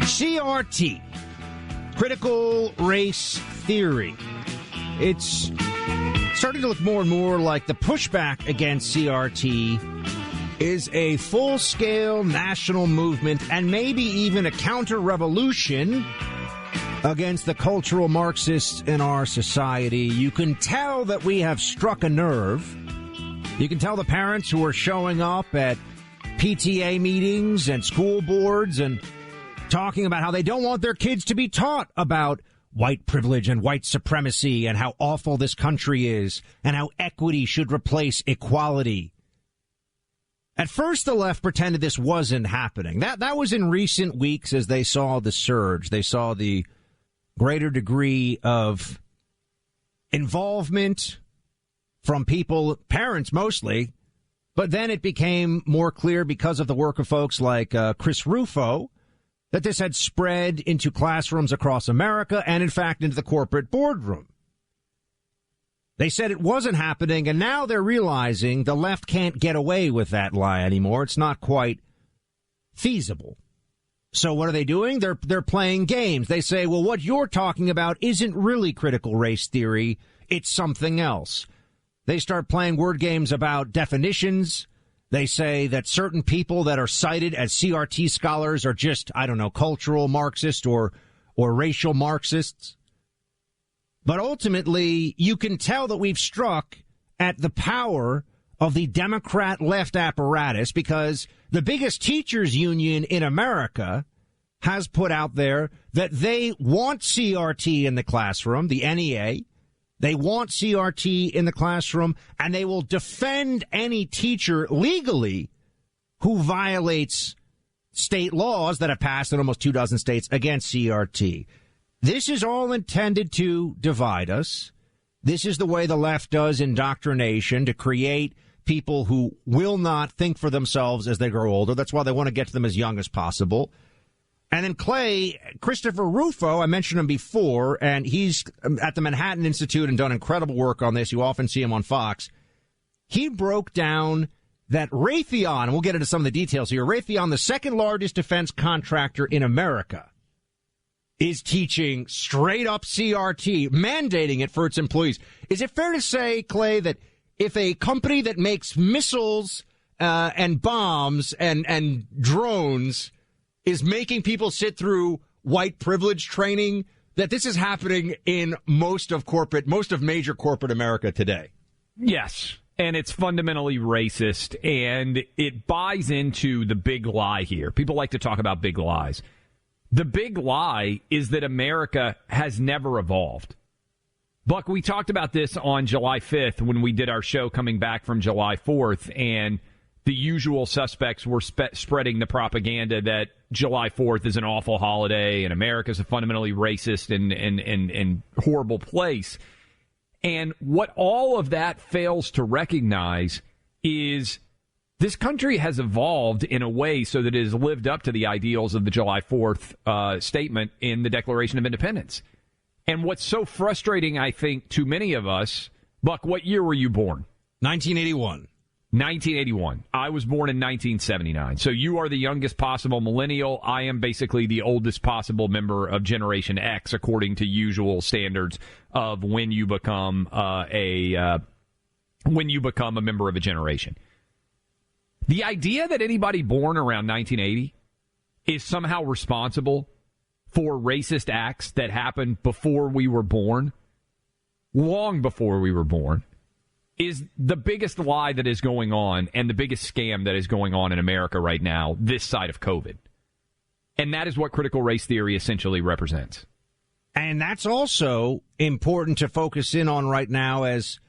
CRT, critical race theory. It's starting to look more and more like the pushback against CRT is a full-scale national movement and maybe even a counter-revolution against the cultural Marxists in our society. You can tell that we have struck a nerve. You can tell the parents who are showing up at PTA meetings and school boards and talking about how they don't want their kids to be taught about white privilege and white supremacy and how awful this country is and how equity should replace equality. At first, the left pretended this wasn't happening. That was in recent weeks as they saw the surge. They saw the greater degree of involvement from people, parents mostly, but then it became more clear because of the work of folks like Chris Rufo that this had spread into classrooms across America and, in fact, into the corporate boardroom. They said it wasn't happening, and now they're realizing the left can't get away with that lie anymore. It's not quite feasible. So what are they doing? They're playing games. They say, well, what you're talking about isn't really critical race theory. It's something else. They start playing word games about definitions. They say that certain people that are cited as CRT scholars are just, I don't know, cultural Marxists or racial Marxists. But ultimately, you can tell that we've struck at the power of the Democrat left apparatus because the biggest teachers union in America has put out there that they want CRT in the classroom, the NEA. They want CRT in the classroom, and they will defend any teacher legally who violates state laws that have passed in almost 24 states against CRT. This is all intended to divide us. This is the way the left does indoctrination, to create people who will not think for themselves as they grow older. That's why they want to get to them as young as possible. And then Clay, Christopher Rufo, I mentioned him before, and he's at the Manhattan Institute and done incredible work on this. You often see him on Fox. He broke down that Raytheon, and we'll get into some of the details here, Raytheon, the second largest defense contractor in America, is teaching straight up CRT, mandating it for its employees. Is it fair to say, Clay, that if a company that makes missiles and bombs and drones is making people sit through white privilege training, that this is happening in most of major corporate America today? Yes. And it's fundamentally racist, and it buys into the big lie here. People like to talk about big lies. The big lie is that America has never evolved. Buck, we talked about this on July 5th when we did our show coming back from July 4th, and the usual suspects were spreading the propaganda that July 4th is an awful holiday and America's a fundamentally racist and horrible place. And what all of that fails to recognize is this country has evolved in a way so that it has lived up to the ideals of the July 4th statement in the Declaration of Independence. And what's so frustrating, I think, to many of us, Buck, what year were you born? 1981. 1981. I was born in 1979. So you are the youngest possible millennial. I am basically the oldest possible member of Generation X, according to usual standards of when you become a member of a generation. The idea that anybody born around 1980 is somehow responsible for racist acts that happened before we were born, long before we were born, is the biggest lie that is going on and the biggest scam that is going on in America right now, this side of COVID. And that is what critical race theory essentially represents. And that's also important to focus in on right now as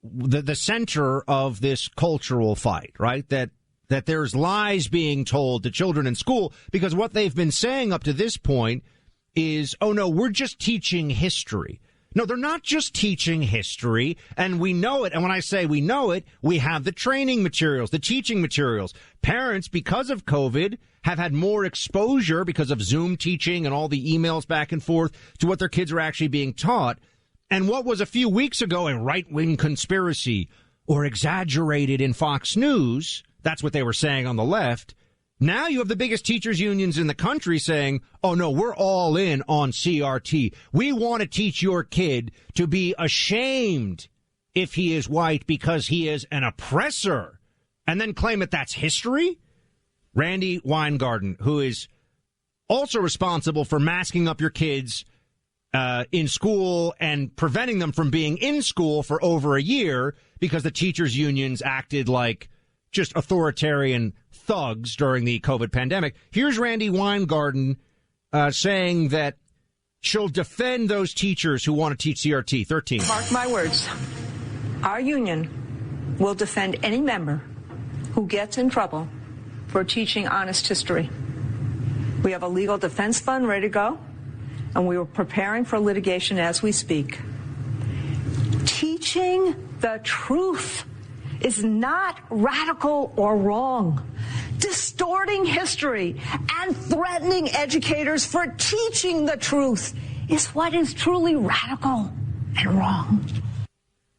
the center of this cultural fight, right? That there's lies being told to children in school, because what they've been saying up to this point is, oh, no, we're just teaching history. No, they're not just teaching history, and we know it. And when I say we know it, we have the training materials, the teaching materials. Parents, because of COVID, have had more exposure because of Zoom teaching and all the emails back and forth to what their kids are actually being taught. And what was a few weeks ago a right-wing conspiracy or exaggerated in Fox News, that's what they were saying on the left, Now you have the biggest teachers unions in the country saying, oh, no, we're all in on CRT. We want to teach your kid to be ashamed if he is white because he is an oppressor, and then claim that that's history? Randy Weingarten, who is also responsible for masking up your kids in school and preventing them from being in school for over a year because the teachers unions acted like just authoritarian thugs during the COVID pandemic. Here's Randy Weingarten saying that she'll defend those teachers who want to teach CRT. 13. Mark my words. Our union will defend any member who gets in trouble for teaching honest history. We have a legal defense fund ready to go, and we are preparing for litigation as we speak. Teaching the truth is not radical or wrong. Distorting history and threatening educators for teaching the truth is what is truly radical and wrong.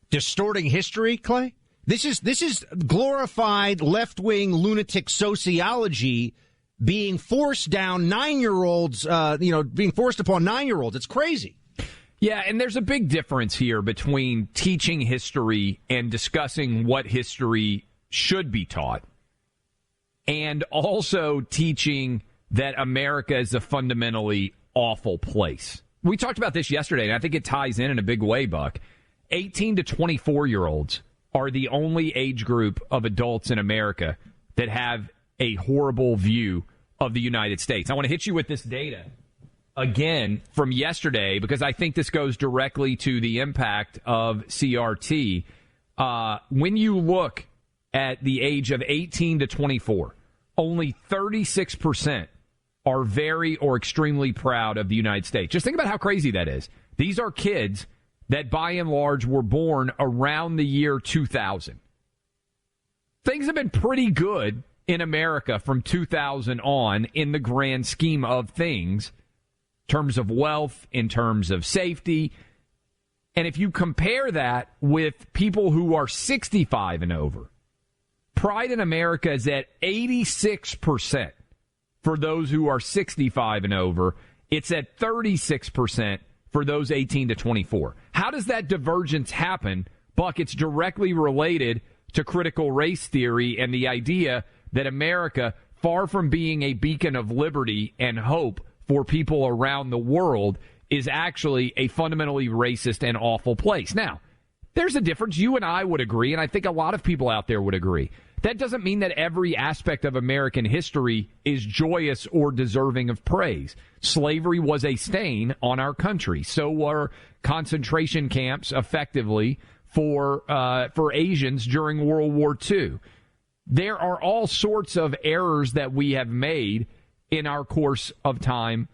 Distorting history, Clay? This is glorified left-wing lunatic sociology being forced down 9-year-olds, being forced upon 9-year-olds. It's crazy. Yeah, and there's a big difference here between teaching history and discussing what history should be taught, and also teaching that America is a fundamentally awful place. We talked about this yesterday, and I think it ties in a big way, Buck. 18 to 24-year-olds are the only age group of adults in America that have a horrible view of the United States. I want to hit you with this data again from yesterday because I think this goes directly to the impact of CRT. When you look at the age of 18 to 24, only 36% are very or extremely proud of the United States. Just think about how crazy that is. These are kids that by and large were born around the year 2000. Things have been pretty good in America from 2000 on in the grand scheme of things, in terms of wealth, in terms of safety. And if you compare that with people who are 65 and over, pride in America is at 86% for those who are 65 and over. It's at 36% for those 18 to 24. How does that divergence happen? Buck, it's directly related to critical race theory and the idea that America, far from being a beacon of liberty and hope for people around the world, is actually a fundamentally racist and awful place. Now, there's a difference. You and I would agree, and I think a lot of people out there would agree. That doesn't mean that every aspect of American history is joyous or deserving of praise. Slavery was a stain on our country. So were concentration camps, effectively, for Asians during World War II. There are all sorts of errors that we have made in our course of time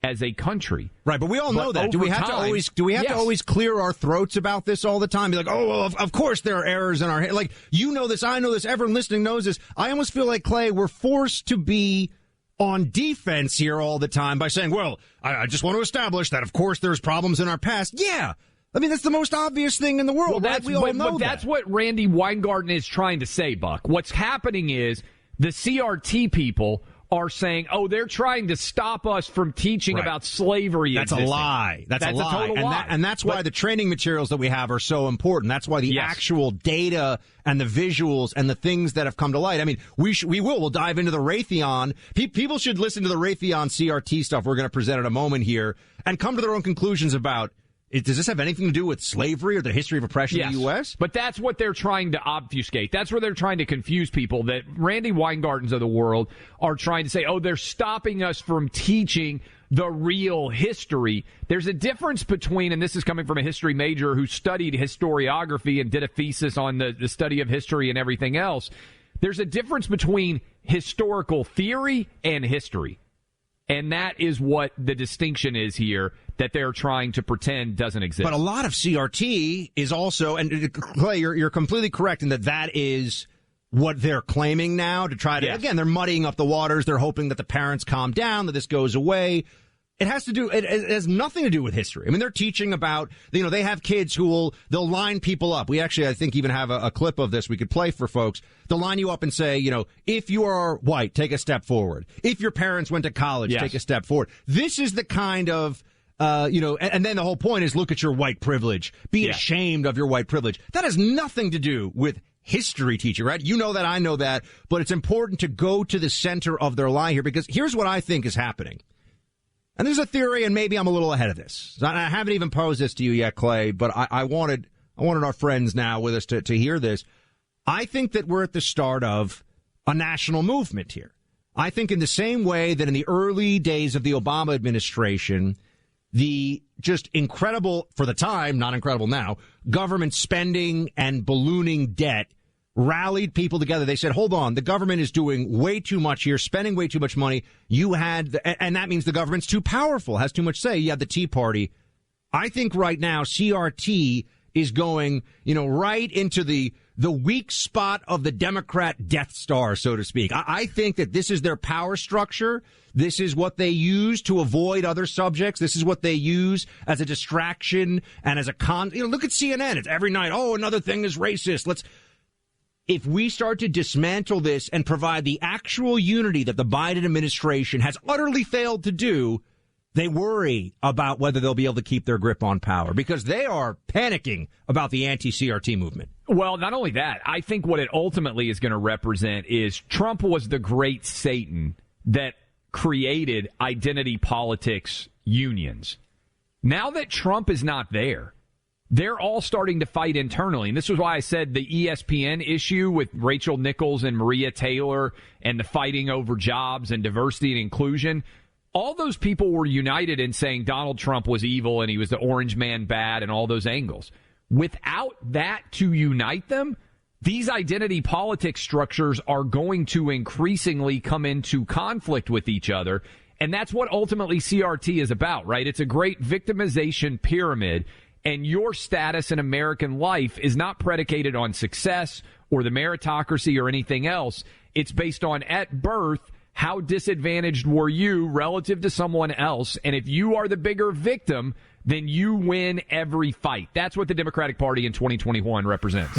as a country. Right, but we all know that. Do we have to always clear our throats about this all the time? Be like, oh, well, of course there are errors in our... Like, you know this, I know this, everyone listening knows this. I almost feel like, Clay, we're forced to be on defense here all the time by saying, well, I just want to establish that, of course, there's problems in our past. Yeah. I mean, that's the most obvious thing in the world. Well, we all know that. That's what Randy Weingarten is trying to say, Buck. What's happening is the CRT people are saying, oh, they're trying to stop us from teaching about slavery. That's existing. A lie. That's a lie. Total lie. And that's why the training materials that we have are so important. That's why the actual data and the visuals and the things that have come to light. I mean, we'll dive into the Raytheon. People should listen to the Raytheon CRT stuff we're going to present in a moment here and come to their own conclusions about, does this have anything to do with slavery or the history of oppression in the U.S.? But that's what they're trying to obfuscate. That's where they're trying to confuse people, that Randy Weingartens of the world are trying to say, oh, they're stopping us from teaching the real history. There's a difference between, and this is coming from a history major who studied historiography and did a thesis on the study of history and everything else. There's a difference between historical theory and history. And that is what the distinction is here, that they're trying to pretend doesn't exist. But a lot of CRT is also, and Clay, you're completely correct in that is what they're claiming now to try to, again, they're muddying up the waters. They're hoping that the parents calm down, that this goes away. It has nothing to do with history. I mean, they're teaching about, they have kids they'll line people up. We actually, I think, even have a clip of this we could play for folks. They'll line you up and say, if you are white, take a step forward. If your parents went to college, yes, take a step forward. This is the kind of, and then the whole point is look at your white privilege. Be ashamed of your white privilege. That has nothing to do with history teaching, right? You know that, I know that, but it's important to go to the center of their lie here, because here's what I think is happening. And there's a theory, and maybe I'm a little ahead of this. I haven't even posed this to you yet, Clay, but I wanted our friends now with us to hear this. I think that we're at the start of a national movement here. I think in the same way that in the early days of the Obama administration, the just incredible, for the time, not incredible now, government spending and ballooning debt rallied people together. They said, hold on, the government is doing way too much here, spending way too much money. And that means the government's too powerful, has too much say. You have the Tea Party. I think right now CRT is going, right into the weak spot of the Democrat Death Star, so to speak. I think that this is their power structure. This is what they use to avoid other subjects. This is what they use as a distraction and as a look at CNN. It's every night, another thing is racist. If we start to dismantle this and provide the actual unity that the Biden administration has utterly failed to do, they worry about whether they'll be able to keep their grip on power, because they are panicking about the anti-CRT movement. Well, not only that, I think what it ultimately is going to represent is Trump was the great Satan that created identity politics unions. Now that Trump is not there, they're all starting to fight internally. And this was why I said the ESPN issue with Rachel Nichols and Maria Taylor and the fighting over jobs and diversity and inclusion. All those people were united in saying Donald Trump was evil and he was the orange man bad and all those angles. Without that to unite them, these identity politics structures are going to increasingly come into conflict with each other. And that's what ultimately CRT is about, right? It's a great victimization pyramid. And your status in American life is not predicated on success or the meritocracy or anything else. It's based on, at birth, how disadvantaged were you relative to someone else? And if you are the bigger victim, then you win every fight. That's what the Democratic Party in 2021 represents.